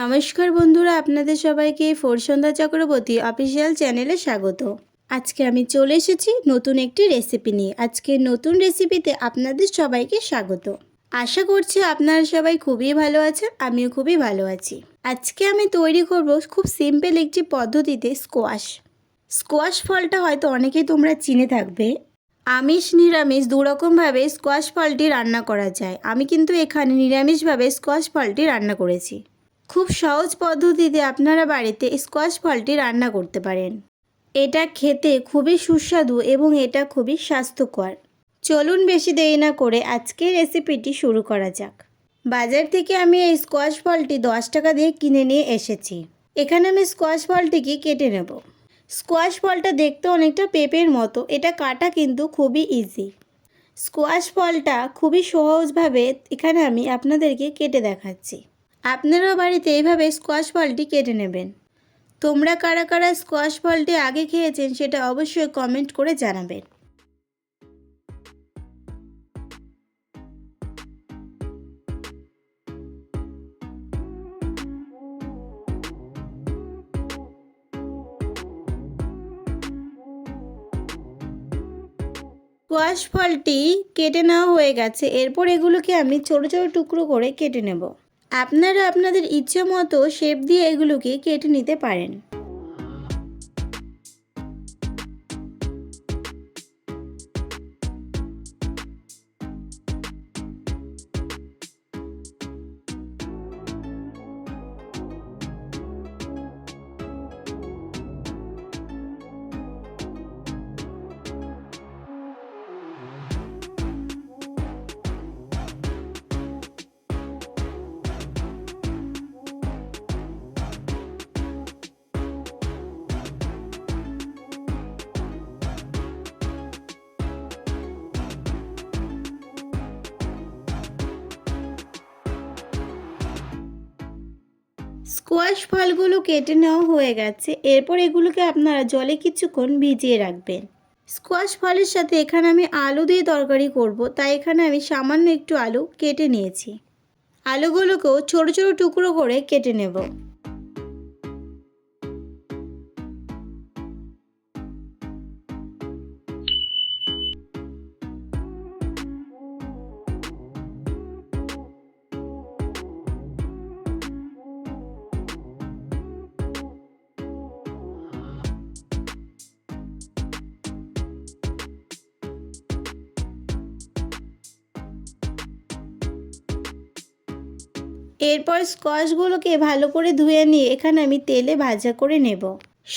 নমস্কার বন্ধুরা, আপনাদের সবাইকে ফোরসন্ধ্যা চক্রবর্তী অফিসিয়াল চ্যানেলে স্বাগত। আজকে আমি চলে এসেছি নতুন একটি রেসিপি নিয়ে। আজকে নতুন রেসিপিতে আপনাদের সবাইকে স্বাগত। আশা করছি আপনারা সবাই খুবই ভালো আছেন, আমিও খুবই ভালো আছি। আজকে আমি তৈরি করব খুব সিম্পল একটি পদ্ধতিতে স্কোয়াশ ফলটা হয়তো অনেকেই তোমরা চিনে থাকবে। আমিষ নিরামিষ দুরকমভাবে স্কোয়াশ ফলটি রান্না করা যায়। আমি কিন্তু এখানে নিরামিষভাবে স্কোয়াশ ফলটি রান্না করেছি। খুব সহজ পদ্ধতিতে আপনারা বাড়িতে স্কোয়াশ ফলটি রান্না করতে পারেন। এটা খেতে খুবই সুস্বাদু এবং এটা খুবই স্বাস্থ্যকর। চলুন বেশি দেরি না করে আজকের রেসিপিটি শুরু করা যাক। বাজার থেকে আমি এই স্কোয়াশ ফলটি 10 টাকা দিয়ে কিনে নিয়ে এসেছি। এখানে আমি স্কোয়াশ ফলটিকে কেটে নেব। স্কোয়াশ ফলটা দেখতে অনেকটা পেঁপের মতো, এটা কাটা কিন্তু খুবই ইজি। স্কোয়াশ ফলটা খুবই সহজভাবে এখানে আমি আপনাদেরকে কেটে দেখাচ্ছি। আপনারাও বাড়িতে এইভাবে স্কোয়াশ ফলটি কেটে নেবেন। তোমরা কারা কারা স্কোয়াশ ফলটি আগে খেয়েছেন সেটা অবশ্যই কমেন্ট করে জানাবেন। স্কোয়াশ ফলটি কেটে নেওয়া হয়ে গেছে। এরপর এগুলোকে আমি ছোট ছোট টুকরো করে কেটে নেব। আপনারা আপনাদের ইচ্ছে মতো শেপ দিয়ে এগুলোকে কেটে নিতে পারেন। স্কোয়াশ ফলগুলো কেটে নেওয়া হয়ে গেছে। এরপর এগুলোকে আপনারা জলে কিছুক্ষণ ভিজিয়ে রাখবেন। স্কোয়াশ ফলের সাথে এখানে আমি আলু দিয়ে তরকারি করব, তাই এখানে আমি সামান্য একটু আলু কেটে নিয়েছি। আলুগুলোকেও ছোট ছোট টুকরো করে কেটে নেব। এরপর স্কোয়াশগুলোকে ভালো করে ধুয়ে নিয়ে এখানে আমি তেলে ভাজা করে নেব।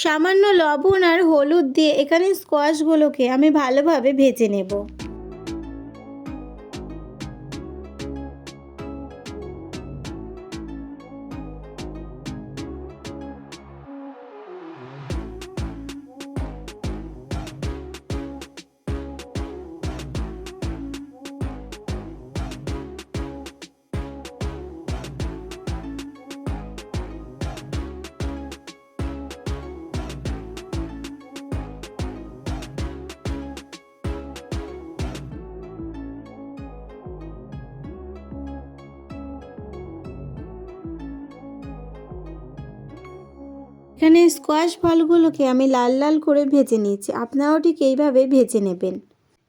সামান্য লবণ আর হলুদ দিয়ে এখানে স্কোয়াশগুলোকে আমি ভালোভাবে ভেজে নেব। এখানে স্কোয়াশ ফলগুলোকে আমি লাল লাল করে ভেজে নিয়েছি। আপনারাও ঠিক এইভাবে ভেজে নেবেন।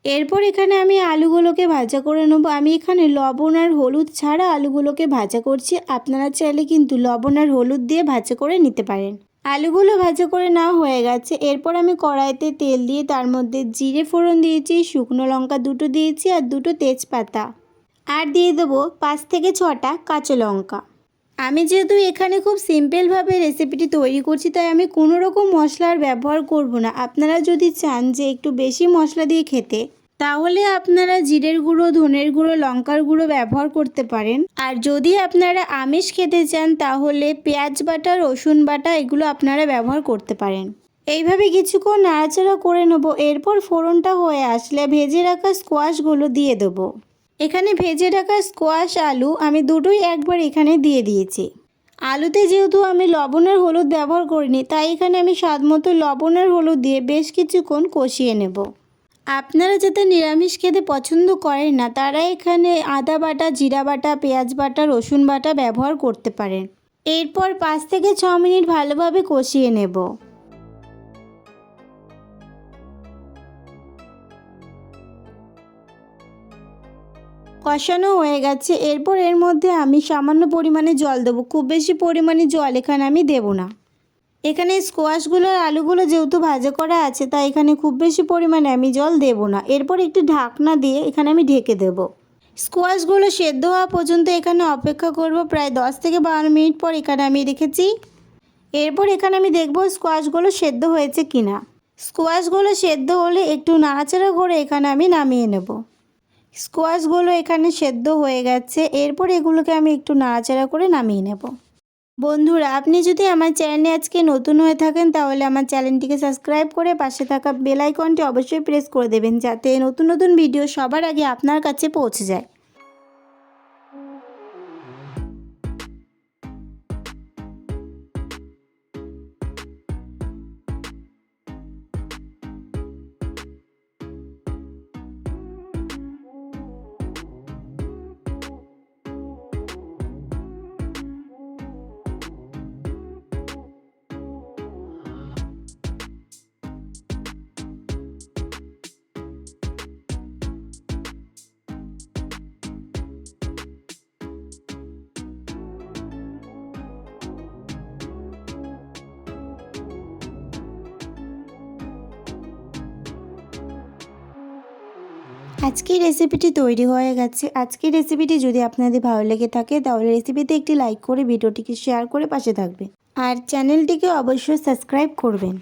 এরপর এখানে আমি আলুগুলোকে ভাজা করে নেব। আমি এখানে লবণ আর হলুদ ছাড়া আলুগুলোকে ভাজা করছি। আপনারা চাইলে কিন্তু লবণ আর হলুদ দিয়ে ভাজা করে নিতে পারেন। আলুগুলো ভাজা করে নেওয়া হয়ে গেছে। এরপর আমি কড়াইতে তেল দিয়ে তার মধ্যে জিরে ফোড়ন দিয়েছি, শুকনো লঙ্কা দুটো দিয়েছি আর দুটো তেজপাতা, আর দিয়ে দেবো 5 থেকে 6টা কাঁচা লঙ্কা। আমি যেহেতু এখানে খুব সিম্পলভাবে রেসিপিটি তৈরি করছি, তাই আমি কোনো রকম মশলার ব্যবহার করব না। আপনারা যদি চান যে একটু বেশি মশলা দিয়ে খেতে, তাহলে আপনারা জিরের গুঁড়ো, ধনের গুঁড়ো, লঙ্কার গুঁড়ো ব্যবহার করতে পারেন। আর যদি আপনারা আমিষ খেতে চান তাহলে পেঁয়াজ বাটা, রসুন বাটা এগুলো আপনারা ব্যবহার করতে পারেন। এইভাবে কিছুক্ষণ নাড়াচাড়া করে নেব। এরপর ফোড়নটা হয়ে আসলে ভেজে রাখা স্কোয়াশগুলো দিয়ে দেবো। এখানে ভেজে রাখা স্কোয়াশ আলু আমি দুটোই একবার এখানে দিয়ে দিয়েছি। আলুতে যেহেতু আমি লবণ আর হলুদ ব্যবহার করিনি, তাই এখানে আমি স্বাদ মতো লবণ আর হলুদ দিয়ে বেশ কিছুক্ষণ কষিয়ে নেব। আপনারা যাতে নিরামিষ খেতে পছন্দ করেন না, তারা এখানে আদা বাটা, জিরা বাটা, পেঁয়াজ বাটা, রসুন বাটা ব্যবহার করতে পারেন। এরপর 5 থেকে 6 মিনিট ভালোভাবে কষিয়ে নেব। কষানো হয়ে গেছে। এরপর এর মধ্যে আমি সামান্য পরিমাণে জল দেবো, খুব বেশি পরিমাণে জল এখানে আমি দেব না। এখানে স্কোয়াশগুলো আর আলুগুলো যেহেতু ভাজা করা আছে, তাই এখানে খুব বেশি পরিমাণে আমি জল দেব না। এরপর একটু ঢাকনা দিয়ে এখানে আমি ঢেকে দেব। স্কোয়াশগুলো সেদ্ধ হওয়া পর্যন্ত এখানে অপেক্ষা করব। প্রায় 10 থেকে 12 মিনিট পর এখানে আমি রেখেছি। এরপর এখানে আমি দেখব স্কোয়াশগুলো সেদ্ধ হয়েছে কিনা। স্কোয়াশগুলো সেদ্ধ হলে একটু নাড়াচাড়া করে এখানে আমি নামিয়ে নেব। স্কোয়াশগুলো এখানে সেদ্ধ হয়ে গেছে। এরপর এগুলোকে আমি একটু নাড়াচাড়া করে নামিয়ে নেব। বন্ধুরা, আপনি যদি আমার চ্যানেলে আজকে নতুন হয়ে থাকেন, তাহলে আমার চ্যানেলটিকে সাবস্ক্রাইব করে পাশে থাকা বেল আইকনটি অবশ্যই প্রেস করে দেবেন, যাতে নতুন নতুন ভিডিও সবার আগে আপনার কাছে পৌঁছে যায়। আজকের রেসিপিটি তৈরি হয়ে গেছে। আজকের রেসিপিটি যদি আপনাদের ভালো লেগে থাকে, তাহলে রেসিপিতে একটি লাইক করে ভিডিওটিকে শেয়ার করে পাশে থাকবেন আর চ্যানেলটিকে অবশ্যই সাবস্ক্রাইব করবেন।